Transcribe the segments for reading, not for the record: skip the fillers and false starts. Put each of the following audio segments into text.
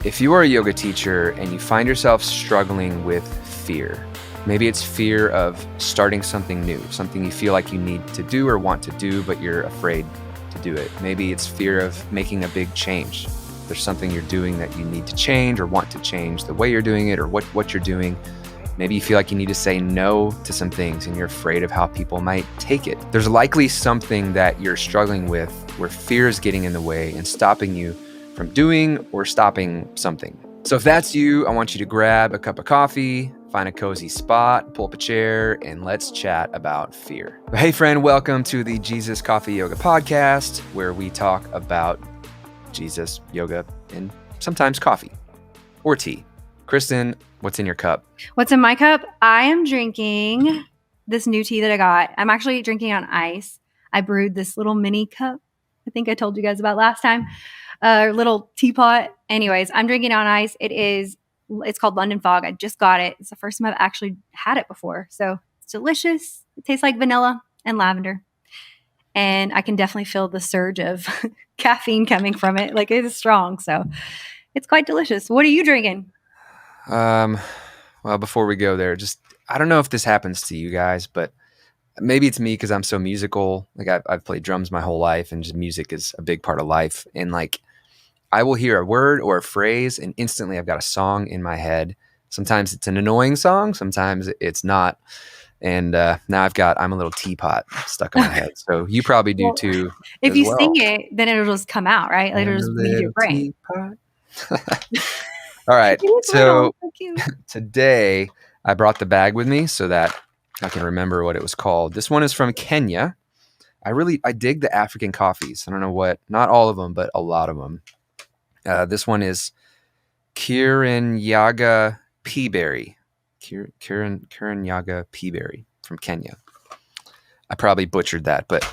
If you are a yoga teacher and you find yourself struggling with fear, maybe it's fear of starting something new, something you feel like you need to do or want to do, but you're afraid to do it. Maybe it's fear of making a big change. There's something you're doing that you need to change or want to change the way you're doing it or what you're doing. Maybe you feel like you need to say no to some things and you're afraid of how people might take it. There's likely something that you're struggling with where fear is getting in the way and stopping you from doing or stopping something. So if that's you, I want you to grab a cup of coffee, find a cozy spot, pull up a chair, and let's chat about fear. Hey friend, welcome to the Jesus Coffee Yoga Podcast, where we talk about Jesus, yoga, and sometimes coffee or tea. Kristen, what's in your cup? What's in my cup? I am drinking this new tea that I got. I'm actually drinking on ice. I brewed this little mini cup. I think I told you guys about last time. A little teapot. Anyways, I'm drinking on ice. It's called London Fog. I just got it. It's the first time I've actually had it before. So it's delicious. It tastes like vanilla and lavender. And I can definitely feel the surge of caffeine coming from it. Like, it is strong. So it's quite delicious. What are you drinking? Well, before we go there, I don't know if this happens to you guys, but maybe it's me because I'm so musical. Like I've played drums my whole life, and just music is a big part of life. And like I will hear a word or a phrase, and instantly I've got a song in my head. Sometimes it's an annoying song, sometimes it's not. And now I'm a little teapot stuck in my head. So you probably do Well, too if as you well. sing it, then it'll just come out, right? Like, I'm it'll a just leave your little brain. teapot. All right. It is So so cute. today I brought the bag with me so that I can remember what it was called. This one is from Kenya. I dig the African coffees. I don't know not all of them, but a lot of them. This one is Kirinyaga Peaberry. Kirinyaga Peaberry from Kenya. I probably butchered that, but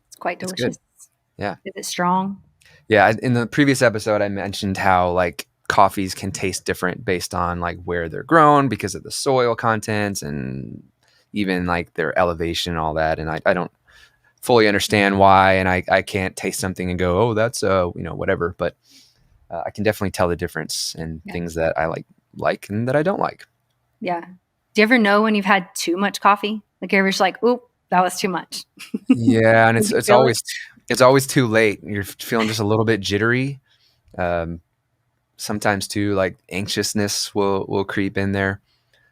It's quite it's delicious. good. Yeah. Is it strong? Yeah. In the previous episode, I mentioned how like coffees can taste different based on like where they're grown because of the soil contents and even like their elevation and all that. And I don't fully understand why, and I can't taste something and go, oh, that's whatever. But I can definitely tell the difference in things that I like and that I don't like. Yeah. Do you ever know when you've had too much coffee? Like, you're ever just like, oop, that was too much. Yeah, and Did you it's feel it? always too late. You're feeling just a little bit jittery. Sometimes too, like anxiousness will creep in there.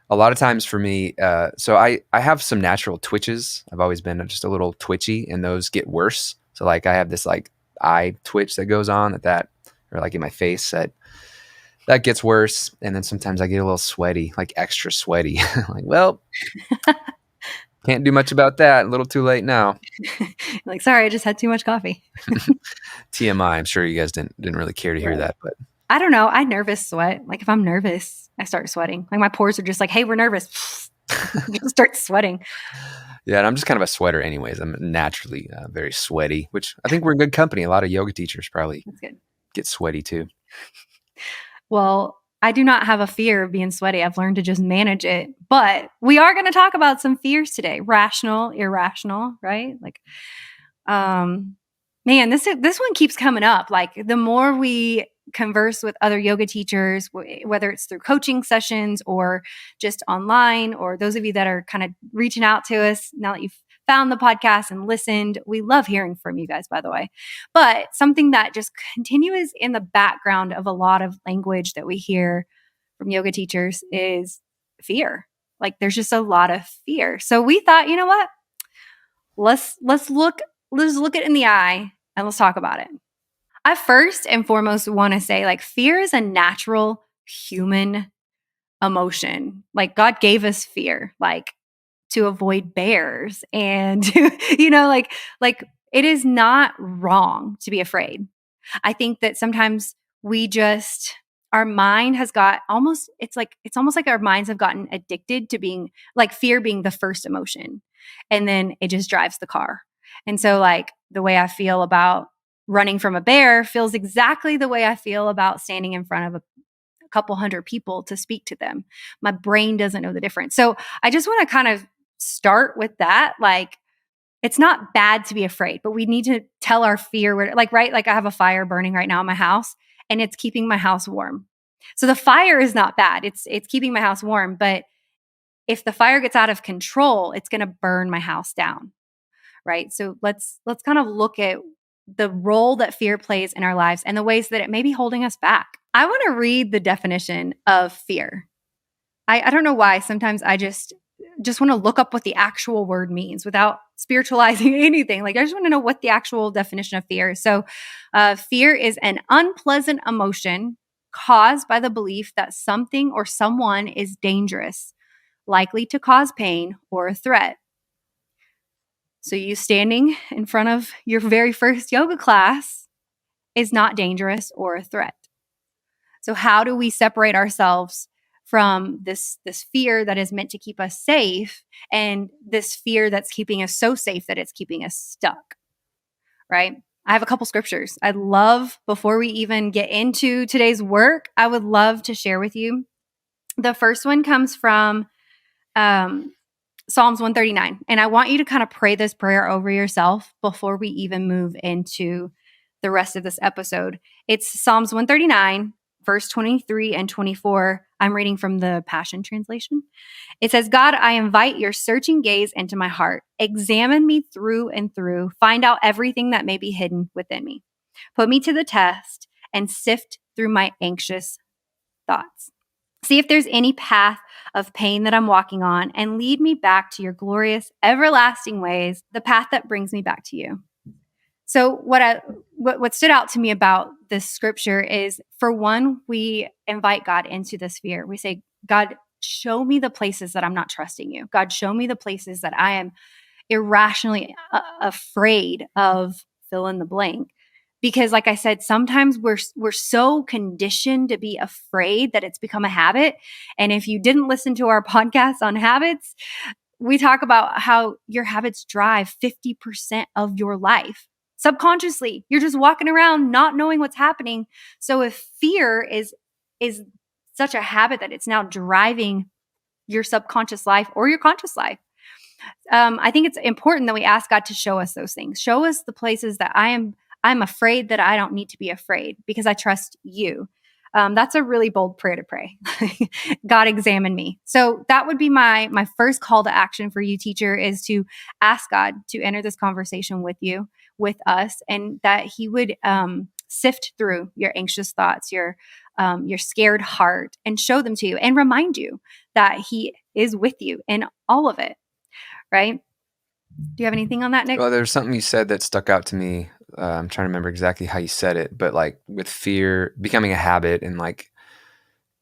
A lot of times for me, so I have some natural twitches. I've always been just a little twitchy, and those get worse. So like I have this like eye twitch that goes on or like in my face that gets worse. And then sometimes I get a little sweaty, like extra sweaty. Like, well, can't do much about that. A little too late now. Like, sorry, I just had too much coffee. TMI. I'm sure you guys didn't really care to hear that, but I don't know. I nervous sweat. Like, if I'm nervous, I start sweating. Like, my pores are just like, hey, we're nervous. Just start sweating. yeah, and I'm just kind of a sweater anyways. I'm naturally very sweaty, which I think we're in good company. A lot of yoga teachers probably That's good. get sweaty too. Well, I do not have a fear of being sweaty. I've learned to just manage it. But we are going to talk about some fears today. Rational, irrational, right? Like, man, this one keeps coming up. Like, the more we converse with other yoga teachers, whether it's through coaching sessions or just online, or those of you that are kind of reaching out to us now that you've found the podcast and listened, we love hearing from you guys, by the way. But something that just continues in the background of a lot of language that we hear from yoga teachers is fear. Like, there's just a lot of fear. So we thought, you know what? Let's look it in the eye and let's talk about it. I first and foremost want to say, like, fear is a natural human emotion. Like, God gave us fear, like, to avoid bears and like it is not wrong to be afraid. I think that sometimes our mind has got it's almost like our minds have gotten addicted to being like fear being the first emotion, and then it just drives the car. And so, like, the way I feel about running from a bear feels exactly the way I feel about standing in front of a couple hundred people to speak to them. My brain doesn't know the difference. So I just want to kind of start with that. Like, it's not bad to be afraid, but we need to tell our fear where, like, right? Like, I have a fire burning right now in my house, and it's keeping my house warm. So the fire is not bad. It's keeping my house warm, but if the fire gets out of control, it's going to burn my house down, right? So let's kind of look at the role that fear plays in our lives and the ways that it may be holding us back. I want to read the definition of fear. I don't know why. Sometimes I just want to look up what the actual word means without spiritualizing anything. Like I just want to know what the actual definition of fear is. So, fear is an unpleasant emotion caused by the belief that something or someone is dangerous, likely to cause pain or a threat. So, you standing in front of your very first yoga class is not dangerous or a threat. So, how do we separate ourselves from this fear that is meant to keep us safe and this fear that's keeping us so safe that it's keeping us stuck? Right? I have a couple scriptures I'd love, before we even get into today's work, I would love to share with you. The first one comes from Psalms 139. And I want you to kind of pray this prayer over yourself before we even move into the rest of this episode. It's Psalms 139, verse 23 and 24. I'm reading from the Passion Translation. It says, God, I invite your searching gaze into my heart. Examine me through and through. Find out everything that may be hidden within me. Put me to the test and sift through my anxious thoughts. See if there's any path of pain that I'm walking on, and lead me back to your glorious, everlasting ways, the path that brings me back to you. So what stood out to me about this scripture is, for one, we invite God into this fear. We say, God, show me the places that I'm not trusting you. God, show me the places that I am irrationally afraid of, fill in the blank. Because like I said, sometimes we're so conditioned to be afraid that it's become a habit. And if you didn't listen to our podcast on habits, we talk about how your habits drive 50% of your life. Subconsciously, you're just walking around not knowing what's happening. So if fear is such a habit that it's now driving your subconscious life or your conscious life, I think it's important that we ask God to show us those things. Show us the places that I'm afraid that I don't need to be afraid because I trust you. That's a really bold prayer to pray. God, examine me. So that would be my first call to action for you, teacher, is to ask God to enter this conversation with you, with us, and that He would sift through your anxious thoughts, your scared heart, and show them to you, and remind you that He is with you in all of it. Right? Do you have anything on that, Nick? Well, there's something you said that stuck out to me. I'm trying to remember exactly how you said it, but like with fear becoming a habit and like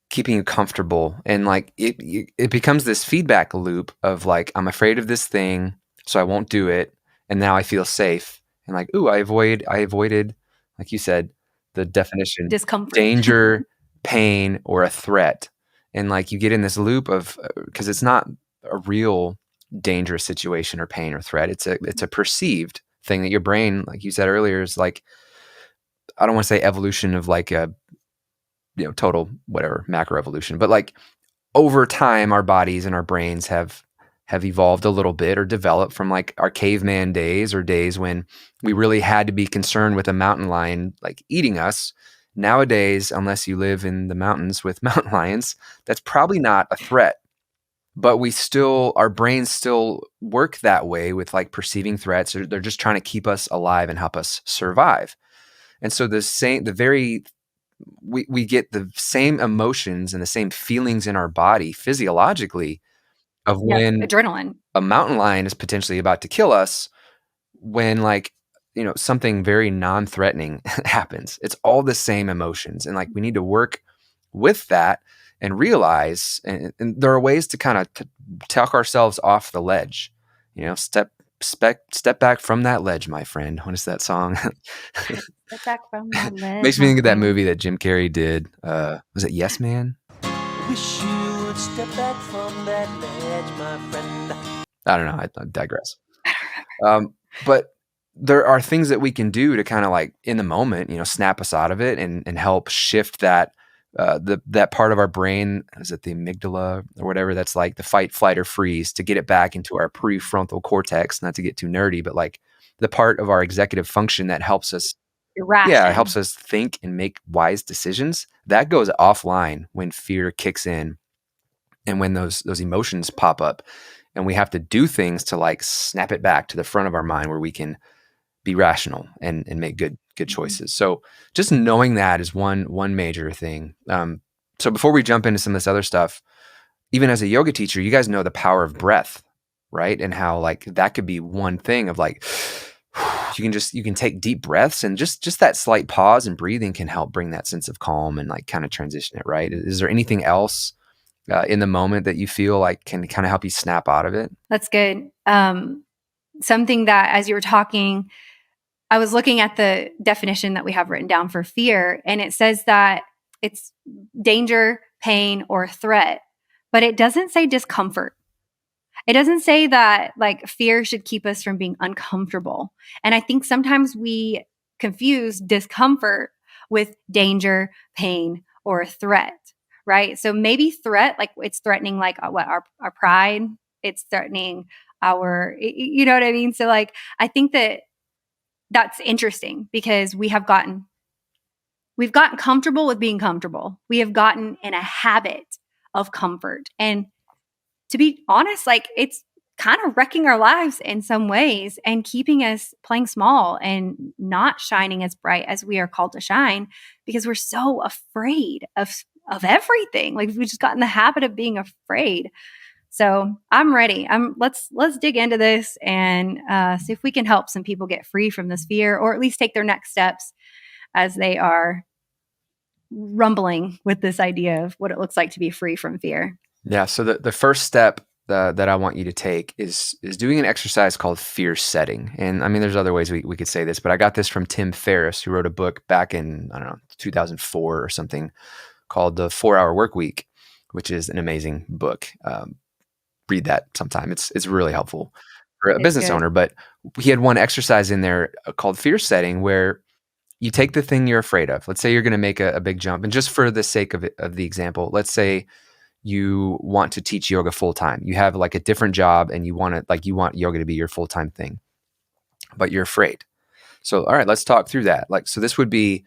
keeping you comfortable, and like it becomes this feedback loop of like, I'm afraid of this thing, so I won't do it, and now I feel safe, and like, ooh, I avoided, like you said, the definition, Discomfort. danger, pain, or a threat, and like you get in this loop of, because it's not a real dangerous situation or pain or threat. It's a perceived thing that your brain, like you said earlier, is like, I don't want to say evolution of like a, total whatever macro evolution, but like over time, our bodies and our brains have evolved a little bit or developed from like our caveman days, or days when we really had to be concerned with a mountain lion like eating us. Nowadays, unless you live in the mountains with mountain lions, that's probably not a threat. But our brains still work that way with like perceiving threats. They're just trying to keep us alive and help us survive. And so we get the same emotions and the same feelings in our body physiologically of when adrenaline, a mountain lion is potentially about to kill us, when like, something very non-threatening happens. It's all the same emotions. And like, we need to work with that and realize, and there are ways to kind of talk ourselves off the ledge, step back from that ledge, my friend. What is that song? Step back from that ledge. Makes me think of that movie that Jim Carrey did. Was it Yes Man? Wish you would step back from that ledge, my friend. I don't know. I digress. But there are things that we can do to kind of like in the moment, snap us out of it and help shift that that part of our brain. Is it the amygdala or whatever? That's like the fight, flight, or freeze, to get it back into our prefrontal cortex. Not to get too nerdy, but like the part of our executive function that helps us Yeah, it irration. helps us think and make wise decisions. That goes offline when fear kicks in and when those emotions pop up, and we have to do things to like snap it back to the front of our mind where we can be rational and make good Mhm. choices. So just knowing that is one major thing. So before we jump into some of this other stuff, even as a yoga teacher, you guys know the power of breath, right? And how like that could be one thing of like you can take deep breaths, and just that slight pause and breathing can help bring that sense of calm and like kind of transition it, right? Is there anything else in the moment that you feel like can kind of help you snap out of it? That's good. Something that as you were talking, I was looking at the definition that we have written down for fear, and it says that it's danger, pain, or threat, but it doesn't say discomfort. It doesn't say that like fear should keep us from being uncomfortable. And I think sometimes we confuse discomfort with danger, pain, or threat, right? So maybe threat, like it's threatening like what our pride, it's threatening our, you know what I mean? So like I think that that's interesting because we've gotten comfortable with being comfortable. We have gotten in a habit of comfort. And to be honest, like it's kind of wrecking our lives in some ways and keeping us playing small and not shining as bright as we are called to shine because we're so afraid of everything. Like we just got in the habit of being afraid. So I'm ready. Let's dig into this and see if we can help some people get free from this fear, or at least take their next steps as they are rumbling with this idea of what it looks like to be free from fear. Yeah. So the first step that I want you to take is doing an exercise called fear setting. And I mean, there's other ways we could say this, but I got this from Tim Ferriss, who wrote a book back in, I don't know, 2004 or something, called The 4 Hour Work Week, which is an amazing book. Read that sometime. It's really helpful for a It's business good. owner. But he had one exercise in there called fear setting, where you take the thing you're afraid of. Let's say you're going to make a big jump, and just for the sake of the example, let's say you want to teach yoga full time. You have like a different job, and you want yoga to be your full time thing, but you're afraid. So all right, let's talk through that. Like, so this would be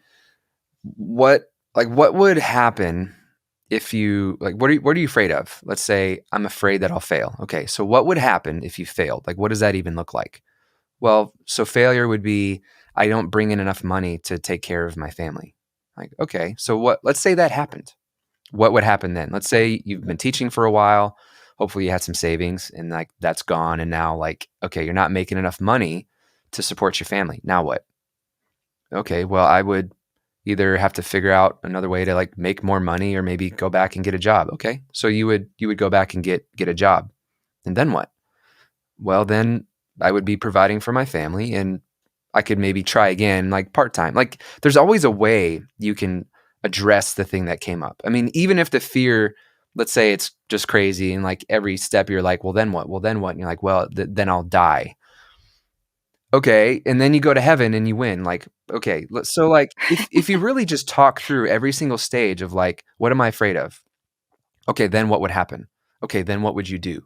what what would happen if you like what are you afraid of? Let's say I'm afraid that I'll fail. Okay, so what would happen if you failed? Like, what does that even look like? Well, so failure would be I don't bring in enough money to take care of my family. Like, okay, so let's say that happened. What would happen then? Let's say you've been teaching for a while. Hopefully you had some savings and like that's gone. And now like, okay, you're not making enough money to support your family. Now what? Okay, well, I would either have to figure out another way to like make more money or maybe go back and get a job. Okay. So you would go back and get a job. And then what? Well, then I would be providing for my family, and I could maybe try again, like part time. Like there's always a way you can address the thing that came up. I mean, even if the fear, let's say it's just crazy, and like every step you're like, well, then what? Well, then what? And you're like, well, then I'll die. Okay, and then you go to heaven and you win. Like, okay, so like if you really just talk through every single stage of like, what am I afraid of? Okay, then what would happen? Okay, then what would you do?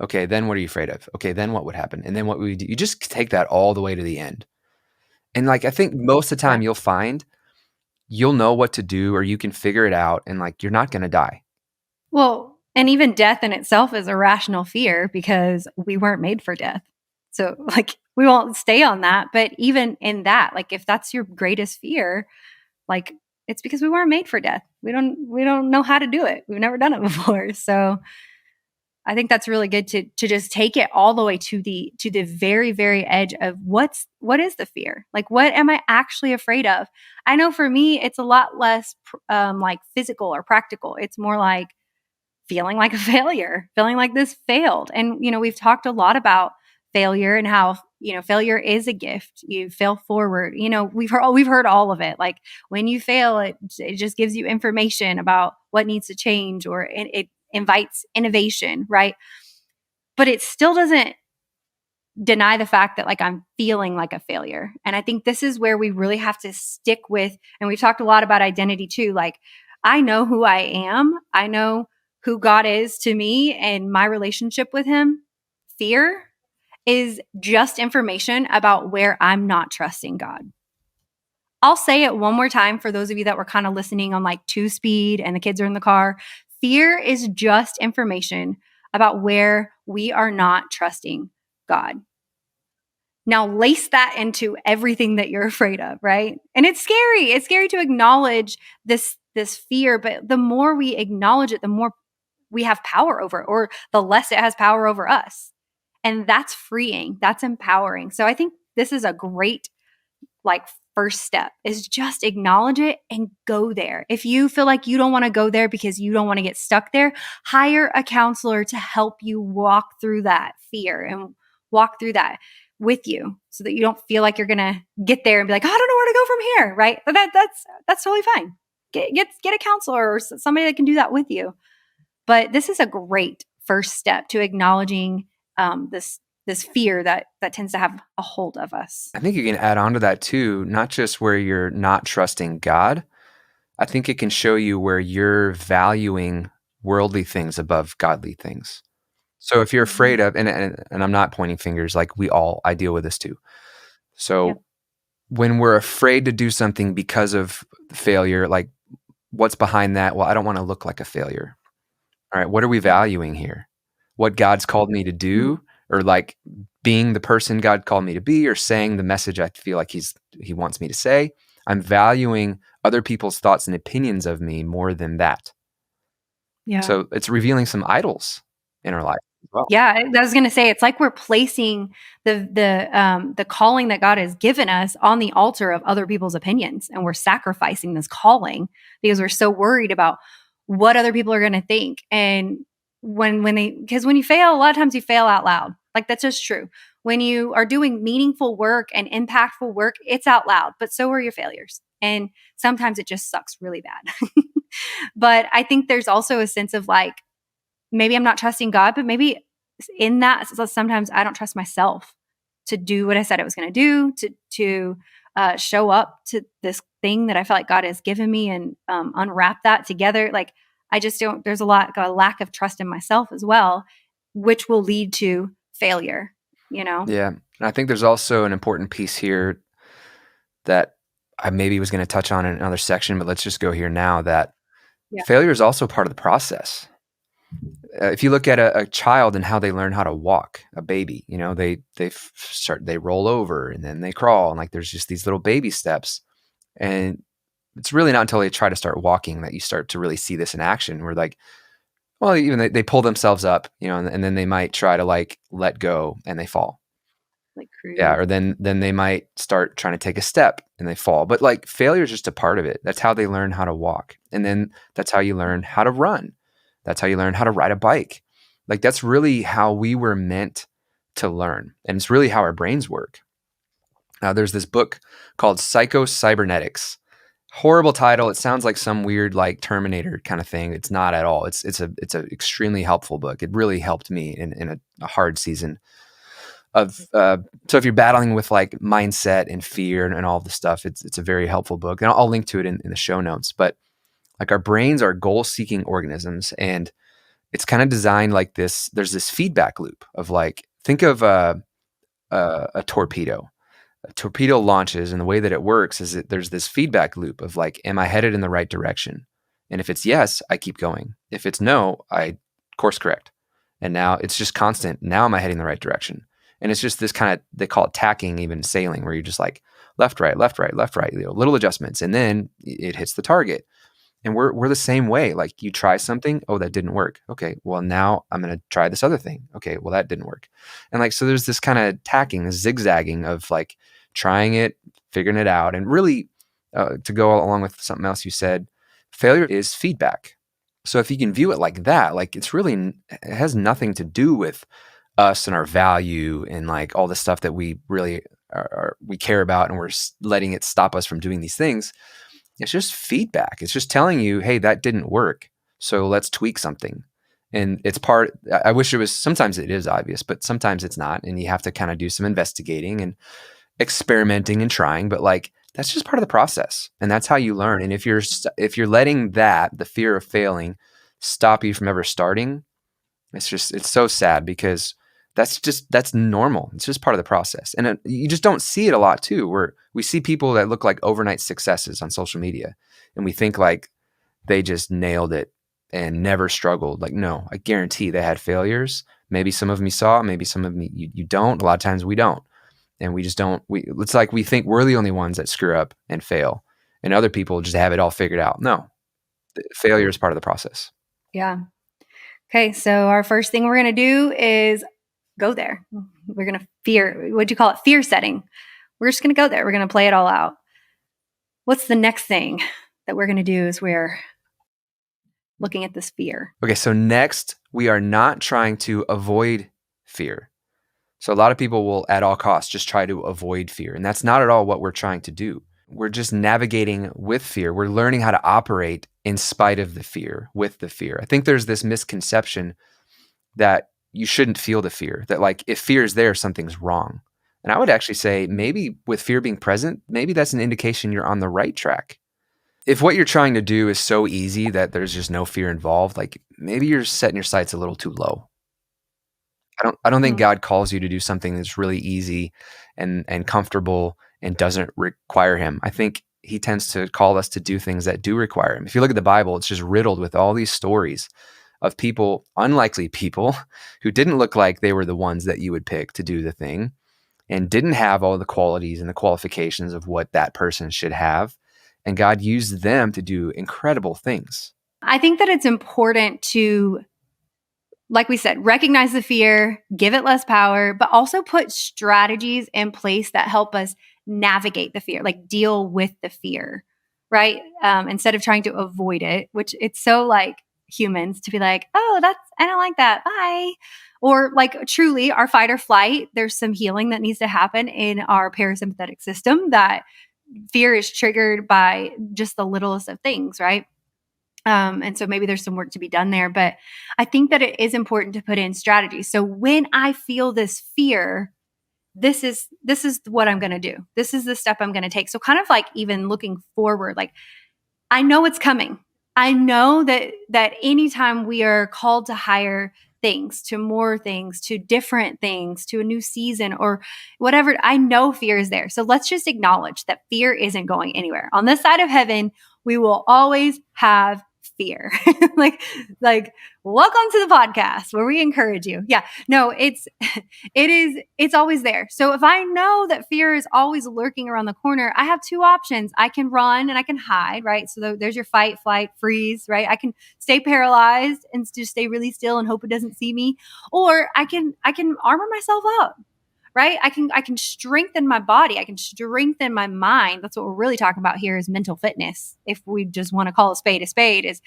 Okay, then what are you afraid of? Okay, then what would happen? And then what would you do? You just take that all the way to the end. And like I think most of the Yeah. time you'll find you'll know what to do, or you can figure it out, and like you're not gonna die. Well, and even death in itself is a rational fear because we weren't made for death. So, like, we won't stay on that. But even in that, like, if that's your greatest fear, like, it's because we weren't made for death. We don't know how to do it. We've never done it before. So, I think that's really good to just take it all the way to the very very edge of what is the fear? Like what am I actually afraid of? I know for me it's a lot less like physical or practical. It's more like feeling like a failure, feeling like this failed. And we've talked a lot about failure and how failure is a gift. You fail forward. We've heard all of it. Like when you fail, it just gives you information about what needs to change, or it invites innovation, right? But it still doesn't deny the fact that like I'm feeling like a failure. And I think this is where we really have to stick with, and we've talked a lot about identity too. Like I know who I am. I know who God is to me and my relationship with him. Fear is just information about where I'm not trusting God. I'll say it one more time for those of you that were kind of listening on like 2 speed and the kids are in the car. Fear is just information about where we are not trusting God. Now lace that into everything that you're afraid of, right? And it's scary. It's scary to acknowledge this fear, but the more we acknowledge it, the more we have power over it, or the less it has power over us. And that's freeing. That's empowering. So I think this is a great like first step is just acknowledge it and go there. If you feel like you don't want to go there because you don't want to get stuck there, hire a counselor to help you walk through that fear and walk through that with you so that you don't feel like you're going to get there and be like, oh, I don't know where to go from here, right? But that's totally fine. Get a counselor or somebody that can do that with you. But this is a great first step to acknowledging this fear that tends to have a hold of us. I think you can add on to that too, not just where you're not trusting God. I think it can show you where you're valuing worldly things above godly things. So if you're afraid of, and I'm not pointing fingers, like I deal with this too. So Yeah. when we're afraid to do something because of failure, like what's behind that? Well, I don't want to look like a failure. All right, what are we valuing here? What God's called me to do, or like being the person God called me to be, or saying the message I feel like he wants me to say. I'm valuing other people's thoughts and opinions of me more than that. Yeah. So it's revealing some idols in our life as well. Yeah, I was going to say it's like we're placing the calling that God has given us on the altar of other people's opinions, and we're sacrificing this calling because we're so worried about what other people are going to think. And when you fail, a lot of times you fail out loud. Like that's just true. When you are doing meaningful work and impactful work, it's out loud, but so are your failures. And sometimes it just sucks really bad. But I think there's also a sense of like, maybe I'm not trusting God, but maybe in that, sometimes I don't trust myself to do what I said I was going to do, to show up to this thing that I feel like God has given me and unwrap that together. Like I just don't. There's a lack of trust in myself as well, which will lead to failure. You know. Yeah, and I think there's also an important piece here that I maybe was going to touch on in another section, but let's just go here now. That failure is also part of the process. If you look at a child and how they learn how to walk, a baby, they roll over and then they crawl, and like there's just these little baby steps, and it's really not until they try to start walking that you start to really see this in action. Where like, well, even they pull themselves up, and then they might try to like let go and they fall. Like cruise. Yeah, or then they might start trying to take a step and they fall. But like failure is just a part of it. That's how they learn how to walk, and then that's how you learn how to run. That's how you learn how to ride a bike. Like that's really how we were meant to learn. And it's really how our brains work. There's this book called Psycho-Cybernetics. Horrible title. It sounds like some weird like Terminator kind of thing. It's not at all. It's a extremely helpful book. It really helped me in a hard season of so if you're battling with like mindset and fear and all the stuff, it's a very helpful book. And I'll link to it in the show notes. But like our brains are goal-seeking organisms, and it's kind of designed like this. There's this feedback loop of like, think of a torpedo. A torpedo launches, and the way that it works is that there's this feedback loop of like, am I headed in the right direction? And if it's yes, I keep going. If it's no, I course correct. And now it's just constant. Now am I heading the right direction? And it's just this kind of, they call it tacking, even sailing, where you're just like left, right, left, right, left, right, little adjustments. And then it hits the target. And we're the same way. Like you try something, oh, that didn't work. Okay, well now I'm going to try this other thing. Okay, well that didn't work. And like, so there's this kind of tacking, this zigzagging of like trying it, figuring it out. And really to go along with something else you said, failure is feedback. So if you can view it like that, like it has nothing to do with us and our value and like all the stuff that we really we care about, and we're letting it stop us from doing these things. It's just feedback. It's just telling you, hey, that didn't work, so let's tweak something. And it's I wish it was, sometimes it is obvious, but sometimes it's not. And you have to kind of do some investigating and experimenting and trying, but like, that's just part of the process. And that's how you learn. And if you're letting the fear of failing stop you from ever starting, it's so sad, because That's normal. It's just part of the process. And you just don't see it a lot too, where we see people that look like overnight successes on social media and we think like they just nailed it and never struggled. Like, no, I guarantee they had failures. Maybe some of them you saw, maybe some of them you don't. A lot of times we don't. And we just don't, it's like we think we're the only ones that screw up and fail and other people just have it all figured out. No, failure is part of the process. Yeah. Okay. So our first thing we're going to do is go there. We're going to fear. What'd you call it? Fear setting. We're just going to go there. We're going to play it all out. What's the next thing that we're going to do is we're looking at this fear. Okay. So next, we are not trying to avoid fear. So a lot of people will at all costs just try to avoid fear. And that's not at all what we're trying to do. We're just navigating with fear. We're learning how to operate in spite of the fear, with the fear. I think there's this misconception that you shouldn't feel the fear, that like if fear is there, something's wrong. And I would actually say maybe with fear being present, maybe that's an indication you're on the right track. If what you're trying to do is so easy that there's just no fear involved, like maybe you're setting your sights a little too low. I don't think God calls you to do something that's really easy and comfortable and doesn't require him. I think he tends to call us to do things that do require him. If you look at the Bible, it's just riddled with all these stories of people, unlikely people, who didn't look like they were the ones that you would pick to do the thing and didn't have all the qualities and the qualifications of what that person should have. And God used them to do incredible things. I think that it's important to, like we said, recognize the fear, give it less power, but also put strategies in place that help us navigate the fear, like deal with the fear, right? Instead of trying to avoid it, which it's so like humans to be like, oh, I don't like that. Bye. Or like truly our fight or flight, there's some healing that needs to happen in our parasympathetic system that fear is triggered by just the littlest of things, right? And so maybe there's some work to be done there, but I think that it is important to put in strategies. So when I feel this fear, this is what I'm going to do. This is the step I'm going to take. So kind of like even looking forward, like I know it's coming. I know that anytime we are called to higher things, to more things, to different things, to a new season or whatever, I know fear is there. So let's just acknowledge that fear isn't going anywhere. On this side of heaven, we will always have fear. like welcome to the podcast where we encourage you. Yeah. No, it's always there. So if I know that fear is always lurking around the corner, I have two options. I can run and I can hide, right? So there's your fight, flight, freeze, right? I can stay paralyzed and just stay really still and hope it doesn't see me. Or I can armor myself up. Right? I can strengthen my body. I can strengthen my mind. That's what we're really talking about here is mental fitness. If we just want to call a spade is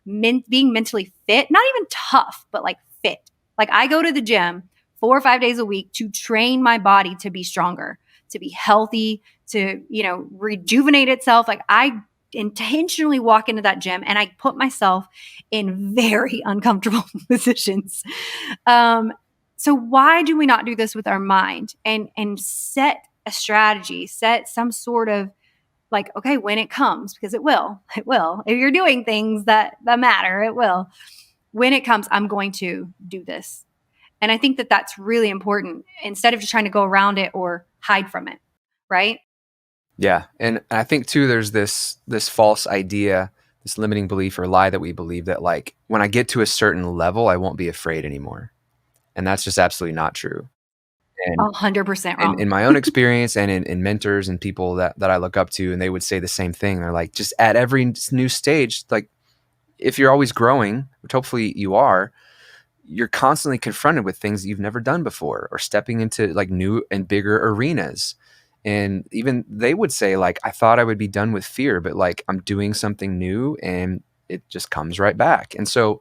being mentally fit, not even tough, but like fit. Like I go to the gym 4 or 5 days a week to train my body to be stronger, to be healthy, to, rejuvenate itself. Like I intentionally walk into that gym and I put myself in very uncomfortable positions. So why do we not do this with our mind and set a strategy, set some sort of like, okay, when it comes, because it will. If you're doing things that matter, it will. When it comes, I'm going to do this. And I think that that's really important instead of just trying to go around it or hide from it, right? Yeah. And I think too, there's this false idea, this limiting belief or lie that we believe that like, when I get to a certain level, I won't be afraid anymore. And that's just absolutely not true. And 100% wrong. in my own experience and in mentors and people that I look up to, and they would say the same thing. They're like, just at every new stage, like if you're always growing, which hopefully you are, you're constantly confronted with things that you've never done before or stepping into like new and bigger arenas. And even they would say like, I thought I would be done with fear, but like I'm doing something new and it just comes right back. And so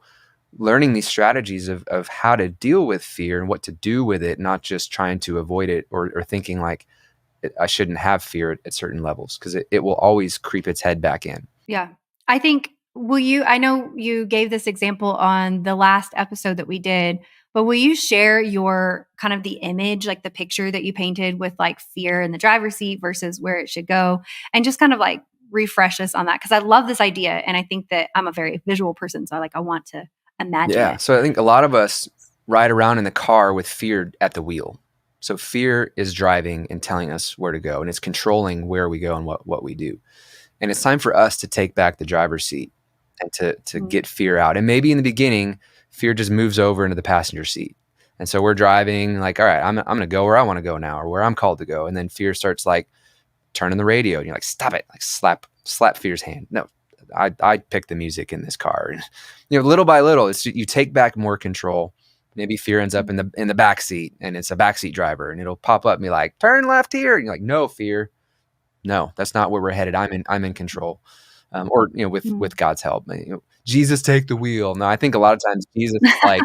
learning these strategies of how to deal with fear and what to do with it, not just trying to avoid it or thinking like I shouldn't have fear at certain levels, because it will always creep its head back in. Yeah. I think, I know you gave this example on the last episode that we did, but will you share your kind of the image, like the picture that you painted with like fear in the driver's seat versus where it should go, and just kind of like refresh us on that? Because I love this idea. And I think that I'm a very visual person. So I want to imagine Yeah. it. So I think a lot of us, ride around in the car with fear at the wheel. So fear is driving and telling us where to go, and it's controlling where we go and what we do. And it's time for us to take back the driver's seat and to Mm. get fear out. And maybe in the beginning, fear just moves over into the passenger seat. And so we're driving like, all right, I'm going to go where I want to go now, or where I'm called to go. And then fear starts like turning the radio, and you're like, stop it, like slap fear's hand. No, I pick the music in this car. And little by little, it's you take back more control. Maybe fear ends up in the back seat, and it's a backseat driver, and it'll pop up and be like, turn left here. And you're like, no, fear. No, that's not where we're headed. I'm in control. Or with God's help. Jesus, take the wheel. No, I think a lot of times Jesus is like,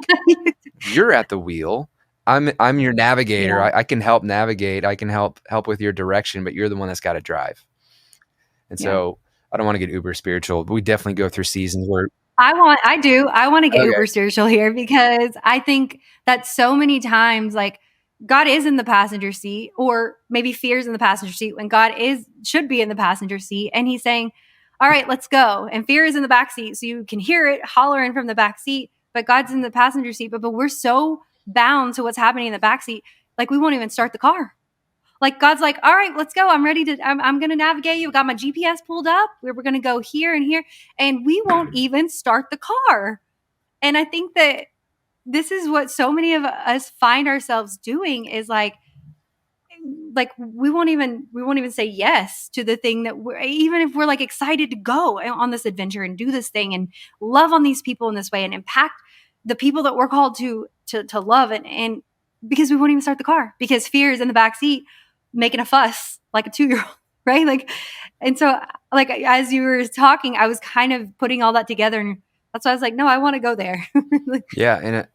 you're at the wheel. I'm your navigator. Yeah. I can help navigate. I can help with your direction, but you're the one that's got to drive. And so I don't want to get uber spiritual, but we definitely go through seasons where I want to get Okay. uber spiritual here, because I think that so many times, like, God is in the passenger seat, or maybe fear's in the passenger seat when God should be in the passenger seat. And he's saying, all right, let's go. And fear is in the back seat. So you can hear it hollering from the back seat, but God's in the passenger seat. But we're so bound to what's happening in the back seat. Like, we won't even start the car. Like, God's like, all right, let's go. I'm going to navigate you. I got my GPS pulled up. We're going to go here and here. And we won't even start the car. And I think that this is what so many of us find ourselves doing, is like we won't even say yes to the thing that even if we're like excited to go on this adventure and do this thing and love on these people in this way and impact the people that we're called to love, and because we won't even start the car because fear is in the back seat making a fuss like a 2-year-old, right? Like, and so like as you were talking, I was kind of putting all that together, and that's why I was like, no, I want to go there. Yeah, and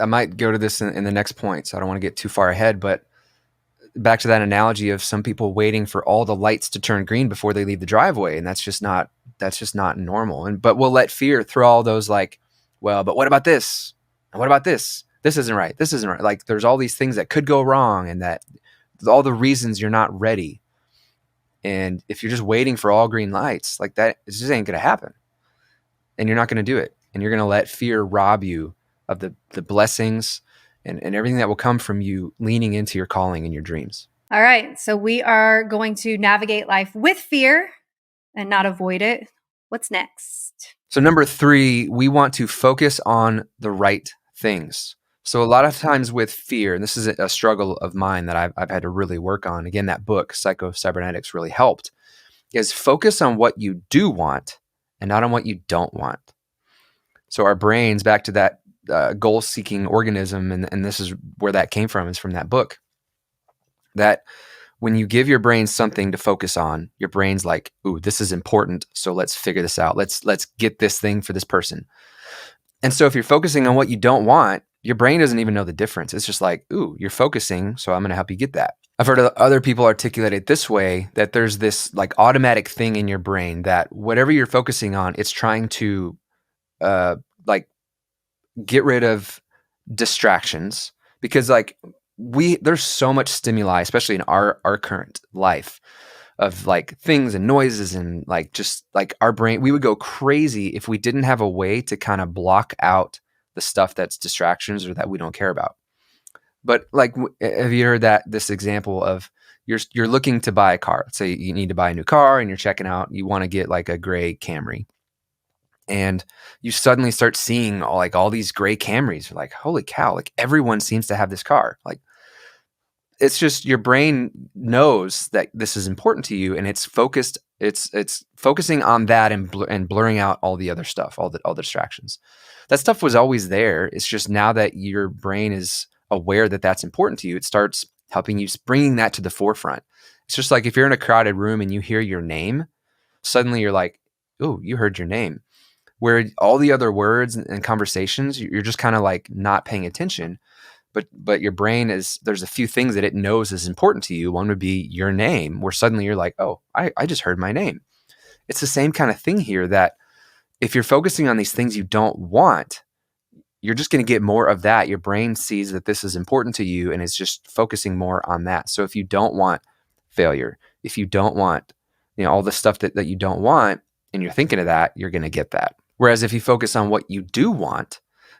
I might go to this in the next point, so I don't want to get too far ahead, but back to that analogy of some people waiting for all the lights to turn green before they leave the driveway, and that's just not normal. But we'll let fear throw all those like, well, but what about this? And what about this? This isn't right. This isn't right. Like, there's all these things that could go wrong, and that all the reasons you're not ready. And if you're just waiting for all green lights, like that, it just ain't going to happen. And you're not going to do it. And you're going to let fear rob you of the blessings and everything that will come from you leaning into your calling and your dreams. All right. So we are going to navigate life with fear and not avoid it. What's next? So number 3, we want to focus on the right things. So a lot of times with fear, and this is a struggle of mine that I've had to really work on. Again, that book, Psycho-Cybernetics, really helped, is focus on what you do want and not on what you don't want. So our brains, back to that goal-seeking organism, and this is where that came from, is from that book, that when you give your brain something to focus on, your brain's like, ooh, this is important, so let's figure this out. Let's get this thing for this person. And so if you're focusing on what you don't want, your brain doesn't even know the difference. It's just like, ooh, you're focusing, so I'm going to help you get that. I've heard other people articulate it this way, that there's this like automatic thing in your brain that whatever you're focusing on, it's trying to like get rid of distractions, because like there's so much stimuli, especially in our current life, of like things and noises, and like just like our brain, we would go crazy if we didn't have a way to kind of block out the stuff that's distractions or that we don't care about. But like, have you heard this example of you're looking to buy a car? Let's say you need to buy a new car and you're checking out, you want to get like a gray Camry. And you suddenly start seeing all these gray Camrys. You're like, holy cow, like everyone seems to have this car. Like, it's just your brain knows that this is important to you, and it's focused. It's focusing on that and blurring out all the other stuff, all the distractions. That stuff was always there. It's just now that your brain is aware that that's important to you, it starts helping you, bringing that to the forefront. It's just like if you're in a crowded room and you hear your name, suddenly you're like, oh, you heard your name. Where all the other words and conversations, you're just kind of like not paying attention. But your brain there's a few things that it knows is important to you. One would be your name, where suddenly you're like, oh, I just heard my name. It's the same kind of thing here, that if you're focusing on these things you don't want, you're just going to get more of that. Your brain sees that this is important to you and is just focusing more on that. So if you don't want failure, if you don't want, all the stuff that you don't want, and you're thinking of that, you're going to get that. Whereas if you focus on what you do want,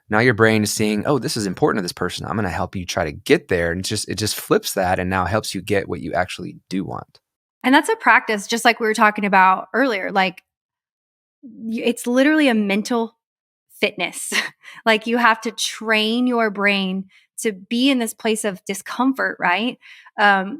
Now your brain is seeing, oh, this is important to this person. I'm going to help you try to get there. And it just flips that and now helps you get what you actually do want. And that's a practice, just like we were talking about earlier. Like, it's literally a mental fitness. Like, you have to train your brain to be in this place of discomfort, right?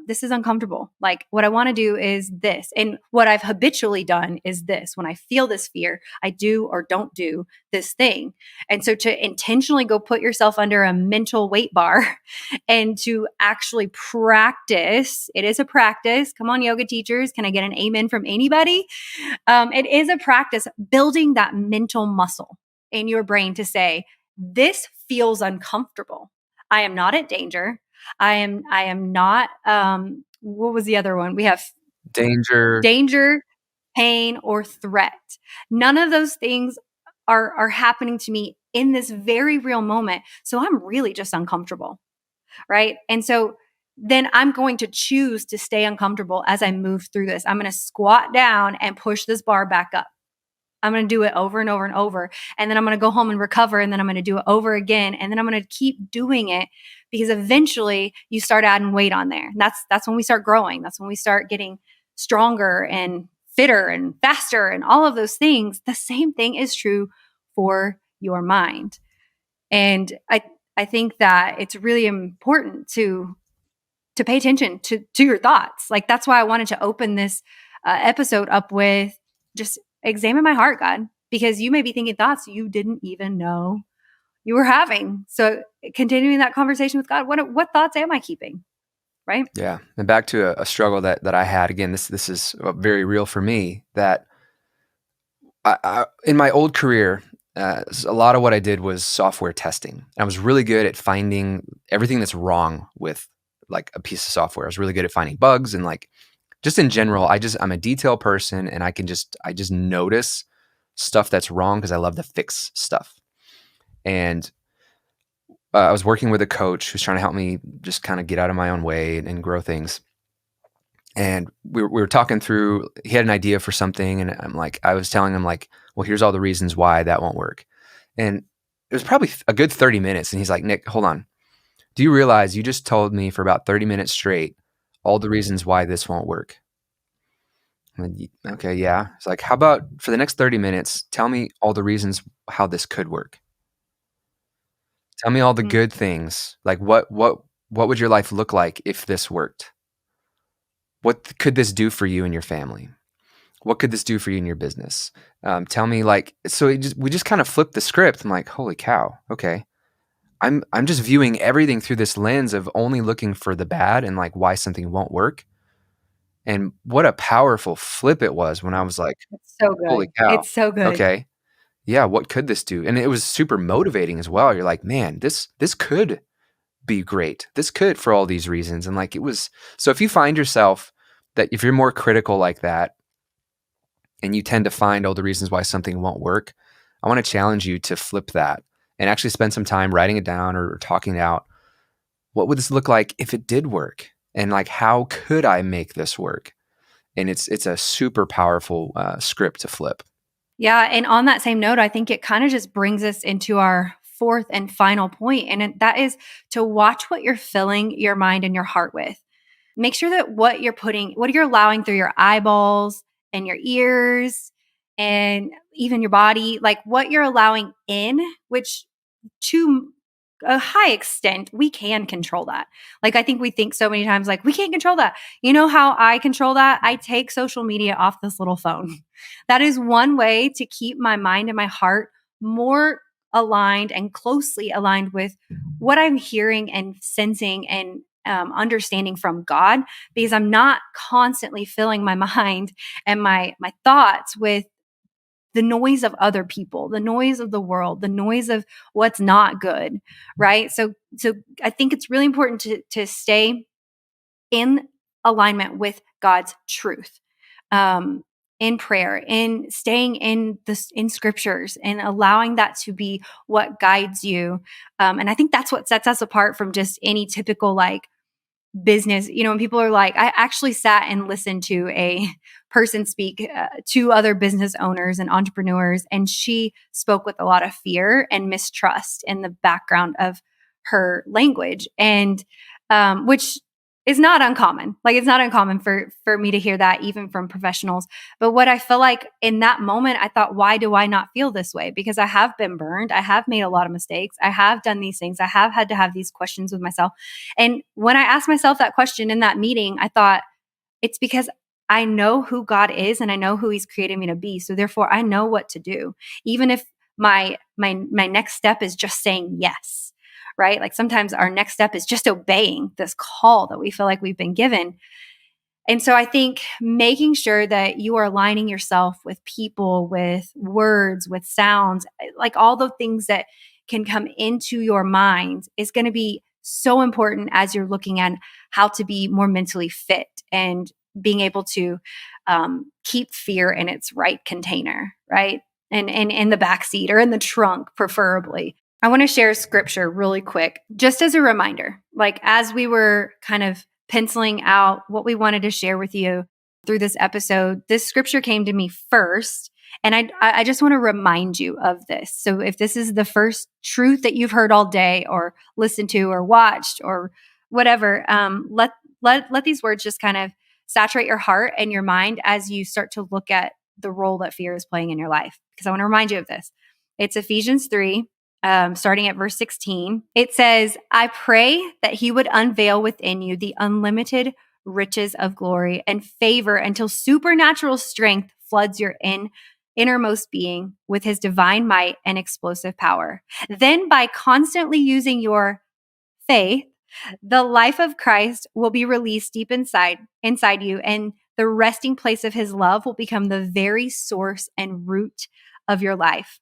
This is uncomfortable. Like, what I want to do is this. And what I've habitually done is this. When I feel this fear, I do or don't do this thing. And so to intentionally go put yourself under a mental weight bar and to actually practice, it is a practice. Come on, yoga teachers. Can I get an amen from anybody? It is a practice building that mental muscle in your brain to say, this feels uncomfortable. I am not at danger. I am not, what was the other one? We have Danger. danger, pain, or threat. None of those things are happening to me in this very real moment. So I'm really just uncomfortable. Right. And so then I'm going to choose to stay uncomfortable as I move through this. I'm going to squat down and push this bar back up. I'm going to do it over and over and over. And then I'm going to go home and recover. And then I'm going to do it over again. And then I'm going to keep doing it, because eventually you start adding weight on there. And that's when we start growing. That's when we start getting stronger and fitter and faster and all of those things. The same thing is true for your mind. And I think that it's really important to pay attention to your thoughts. Like, that's why I wanted to open this episode up with just examine my heart, God, because you may be thinking thoughts you didn't even know you were having. So continuing that conversation with God, what thoughts am I keeping? Right? Yeah. And back to a struggle that I had. Again, this is very real for me, that I in my old career, a lot of what I did was software testing. I was really good at finding everything that's wrong with like a piece of software. I was really good at finding bugs and like just in general, I'm a detail person, and I just notice stuff that's wrong because I love to fix stuff. And I was working with a coach who's trying to help me just kind of get out of my own way and grow things. And we were talking through, he had an idea for something, and I was telling him like, well, here's all the reasons why that won't work. And it was probably a good 30 minutes. And he's like, Nick, hold on. Do you realize you just told me for about 30 minutes straight all the reasons why this won't work? Okay, yeah. It's like, how about for the next 30 minutes, tell me all the reasons how this could work. Tell me all the good things. Like what would your life look like if this worked? What could this do for you and your family? What could this do for you and your business? Tell me, like, so we just kind of flipped the script. I'm like, holy cow. Okay. I'm just viewing everything through this lens of only looking for the bad and like why something won't work. And what a powerful flip it was when I was like, It's so holy good. cow. It's so good. Okay. Yeah, what could this do? And it was super motivating as well. You're like, man, this could be great. This could, for all these reasons. And like it was, so if you find yourself that if you're more critical like that and you tend to find all the reasons why something won't work, I want to challenge you to flip that and actually spend some time writing it down or talking it out. What would this look like if it did work? And like, how could I make this work? And it's a super powerful script to flip. Yeah. And on that same note, I think it kind of just brings us into our fourth and final point, and that is to watch what you're filling your mind and your heart with. Make sure that what you're allowing through your eyeballs and your ears and even your body, like what you're allowing in, which to a high extent, we can control that. Like, I think we think so many times, like, we can't control that. You know how I control that? I take social media off this little phone. That is one way to keep my mind and my heart more aligned and closely aligned with what I'm hearing and sensing and understanding from God, because I'm not constantly filling my mind and my thoughts with the noise of other people, the noise of the world, the noise of what's not good, right? So I think it's really important to stay in alignment with God's truth, in prayer, in staying in scriptures, and allowing that to be what guides you. And I think that's what sets us apart from just any typical like business. You know, when people are like, I actually sat and listened to a person speak to other business owners and entrepreneurs, and she spoke with a lot of fear and mistrust in the background of her language, and which is not uncommon. Like, it's not uncommon for me to hear that even from professionals. But what I feel like in that moment, I thought, why do I not feel this way? Because I have been burned. I have made a lot of mistakes. I have done these things. I have had to have these questions with myself. And when I asked myself that question in that meeting, I thought, it's because I know who God is and I know who He's created me to be. So therefore, I know what to do, even if my next step is just saying yes. Right? Like, sometimes our next step is just obeying this call that we feel like we've been given. And so I think making sure that you are aligning yourself with people, with words, with sounds, like all the things that can come into your mind is going to be so important as you're looking at how to be more mentally fit and being able to keep fear in its right container, right? And in the backseat or in the trunk, preferably. I want to share scripture really quick, just as a reminder, like as we were kind of penciling out what we wanted to share with you through this episode, this scripture came to me first. And I just want to remind you of this. So if this is the first truth that you've heard all day or listened to or watched or whatever, let these words just kind of saturate your heart and your mind as you start to look at the role that fear is playing in your life. Because I want to remind you of this. It's Ephesians 3. Starting at verse 16, it says, I pray that He would unveil within you the unlimited riches of glory and favor until supernatural strength floods your innermost being with His divine might and explosive power. Then, by constantly using your faith, the life of Christ will be released deep inside you, and the resting place of His love will become the very source and root of your life.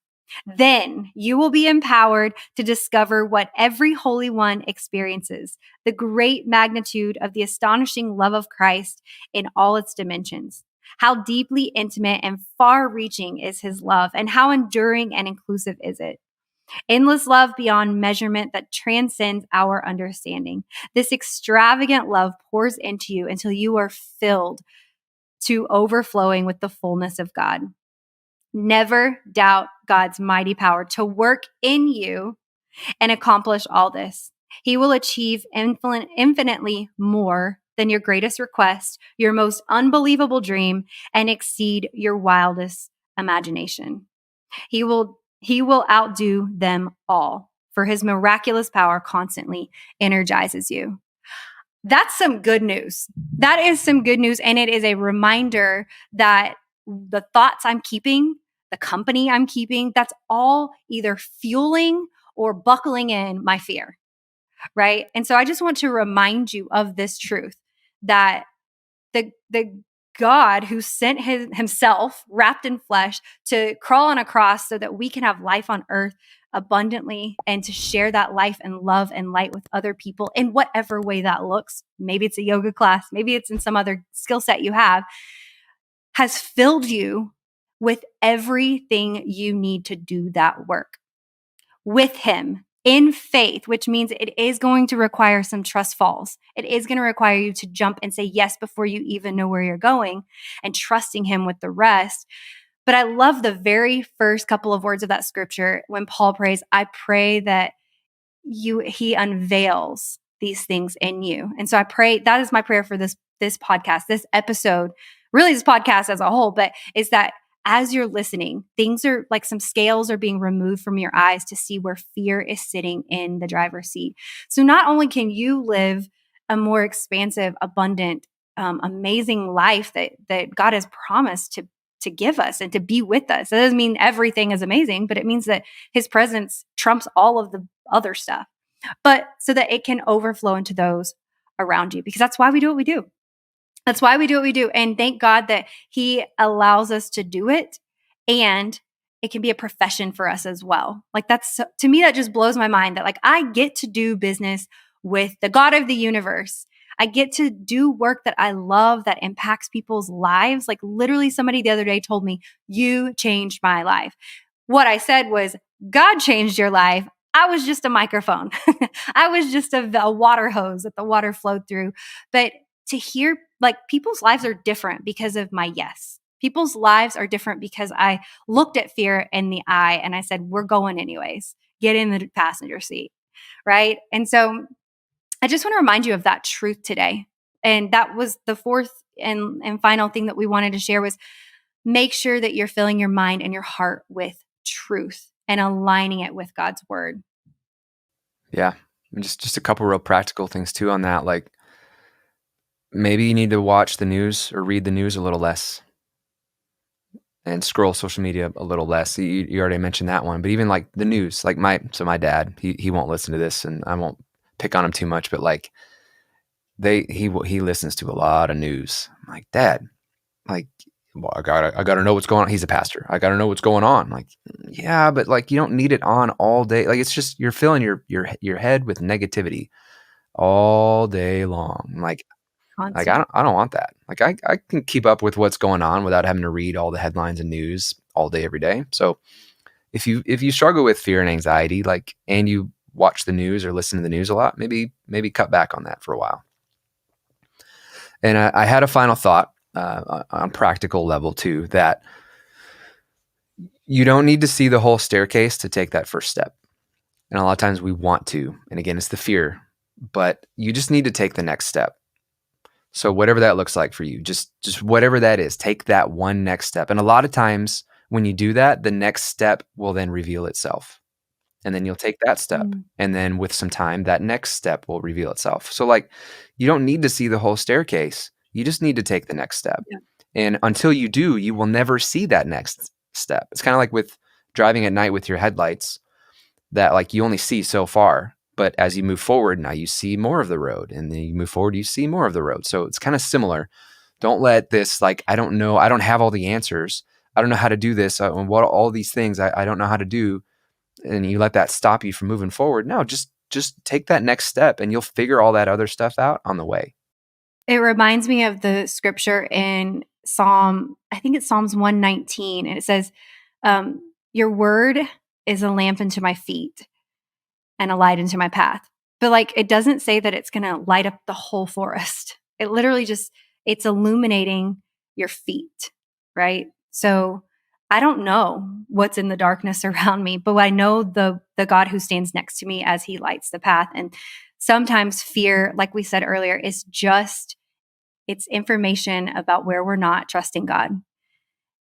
Then you will be empowered to discover what every Holy One experiences, the great magnitude of the astonishing love of Christ in all its dimensions. How deeply intimate and far-reaching is His love, and how enduring and inclusive is it? Endless love beyond measurement that transcends our understanding. This extravagant love pours into you until you are filled to overflowing with the fullness of God. Never doubt God's mighty power to work in you and accomplish all this. He will achieve infinitely more than your greatest request, your most unbelievable dream, and exceed your wildest imagination. He will outdo them all, for His miraculous power constantly energizes you. That's some good news. That is some good news. And it is a reminder that the thoughts I'm keeping, the company I'm keeping, that's all either fueling or buckling in my fear, right? And so I just want to remind you of this truth that the God who sent Himself wrapped in flesh to crawl on a cross so that we can have life on earth abundantly and to share that life and love and light with other people in whatever way that looks. Maybe it's a yoga class, maybe it's in some other skill set you have, has filled you with everything you need to do that work with Him in faith, which means it is going to require some trust falls. It is going to require you to jump and say yes before you even know where you're going and trusting Him with the rest. But I love the very first couple of words of that scripture when Paul prays, I pray that He unveils these things in you. And so I pray, that is my prayer for this podcast, this episode, really this podcast as a whole, but is that as you're listening, things are like some scales are being removed from your eyes to see where fear is sitting in the driver's seat. So not only can you live a more expansive, abundant, amazing life that God has promised to give us and to be with us. That doesn't mean everything is amazing, but it means that His presence trumps all of the other stuff. But so that it can overflow into those around you, because that's why we do what we do. That's why we do what we do. And thank God that He allows us to do it. And it can be a profession for us as well. Like, that's, to me, that just blows my mind that like I get to do business with the God of the universe. I get to do work that I love that impacts people's lives. Like, literally somebody the other day told me, you changed my life. What I said was, God changed your life. I was just a microphone. I was just a water hose that the water flowed through. But to hear like people's lives are different because of my yes. People's lives are different because I looked at fear in the eye and I said, we're going anyways. Get in the passenger seat. Right. And so I just want to remind you of that truth today. And that was the fourth and final thing that we wanted to share was make sure that you're filling your mind and your heart with truth and aligning it with God's word. Yeah. And just a couple real practical things too on that. Like maybe you need to watch the news or read the news a little less and scroll social media a little less. You already mentioned that one, but even like the news, like my dad, he won't listen to this and I won't pick on him too much, but like he listens to a lot of news. I'm like, Dad, like, well, I gotta know what's going on. He's a pastor. I gotta know what's going on. Like, yeah, but like you don't need it on all day. Like it's just you're filling your head with negativity all day long. Like Constant. I don't want that. Like I can keep up with what's going on without having to read all the headlines and news all day every day. So if you struggle with fear and anxiety, like and you watch the news or listen to the news a lot, maybe cut back on that for a while. And I had a final thought on practical level too, that you don't need to see the whole staircase to take that first step. And a lot of times we want to, and again, it's the fear, but you just need to take the next step. So whatever that looks like for you, just whatever that is, take that one next step. And a lot of times when you do that, the next step will then reveal itself. And then you'll take that step. And then with some time, that next step will reveal itself. So like, you don't need to see the whole staircase. You just need to take the next step. Yeah. And until you do, you will never see that next step. It's kind of like with driving at night with your headlights that like you only see so far, but as you move forward, now you see more of the road, and then you move forward, you see more of the road. So it's kind of similar. Don't let this, like, I don't know, I don't have all the answers. I don't know how to do this. What all these things I don't know how to do. And you let that stop you from moving forward. No, just take that next step and you'll figure all that other stuff out on the way. It reminds me of the scripture in I think it's Psalms 119. And it says, your word is a lamp unto my feet and a light into my path. But like, it doesn't say that it's going to light up the whole forest. It literally it's illuminating your feet, right? So I don't know what's in the darkness around me, but I know the God who stands next to me as he lights the path. And sometimes fear, like we said earlier, is it's information about where we're not trusting God.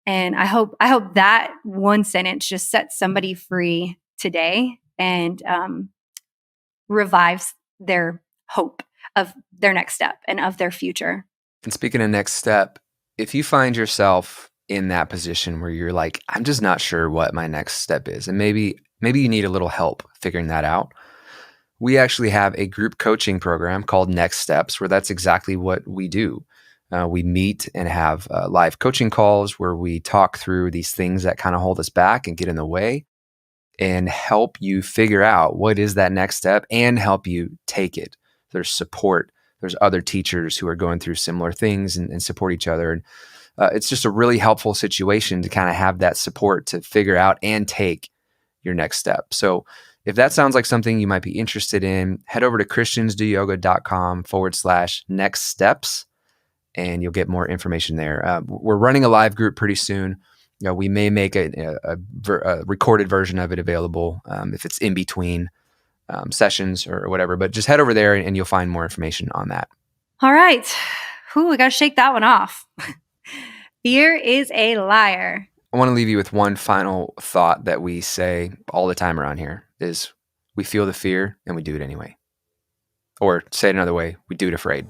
And I hope that one sentence just sets somebody free today and revives their hope of their next step and of their future. And speaking of next step, if you find yourself in that position where you're like, I'm just not sure what my next step is, and maybe you need a little help figuring that out, we actually have a group coaching program called Next Steps, where that's exactly what we do. We meet and have live coaching calls where we talk through these things that kind of hold us back and get in the way and help you figure out what is that next step and help you take it. There's support. There's other teachers who are going through similar things and support each other. And it's just a really helpful situation to kind of have that support to figure out and take your next step. So if that sounds like something you might be interested in, head over to christiansdoyoga.com/next steps, and you'll get more information there. We're running a live group pretty soon. We may make a recorded version of it available if it's in between sessions or whatever, but just head over there and you'll find more information on that. All right. We got to shake that one off. Fear is a liar. I want to leave you with one final thought that we say all the time around here is we feel the fear and we do it anyway. Or say it another way, we do it afraid.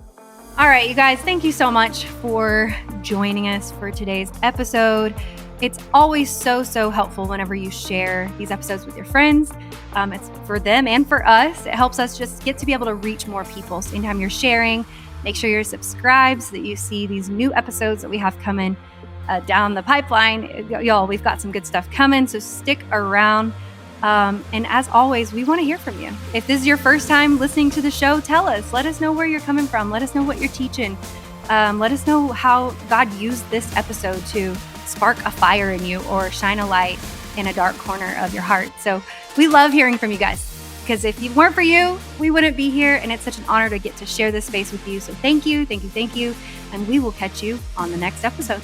All right, you guys, thank you so much for joining us for today's episode. It's always so helpful whenever you share these episodes with your friends. It's for them and for us. It helps us just get to be able to reach more people. So anytime you're sharing, make sure you're subscribed so that you see these new episodes that we have coming down the pipeline. Y'all, we've got some good stuff coming, so stick around. And as always, we want to hear from you. If this is your first time listening to the show, tell us. Let us know where you're coming from. Let us know what you're teaching. Let us know how God used this episode to spark a fire in you or shine a light in a dark corner of your heart. So we love hearing from you guys. because if it weren't for you, we wouldn't be here. And it's such an honor to get to share this space with you. So thank you, thank you, thank you. And we will catch you on the next episode.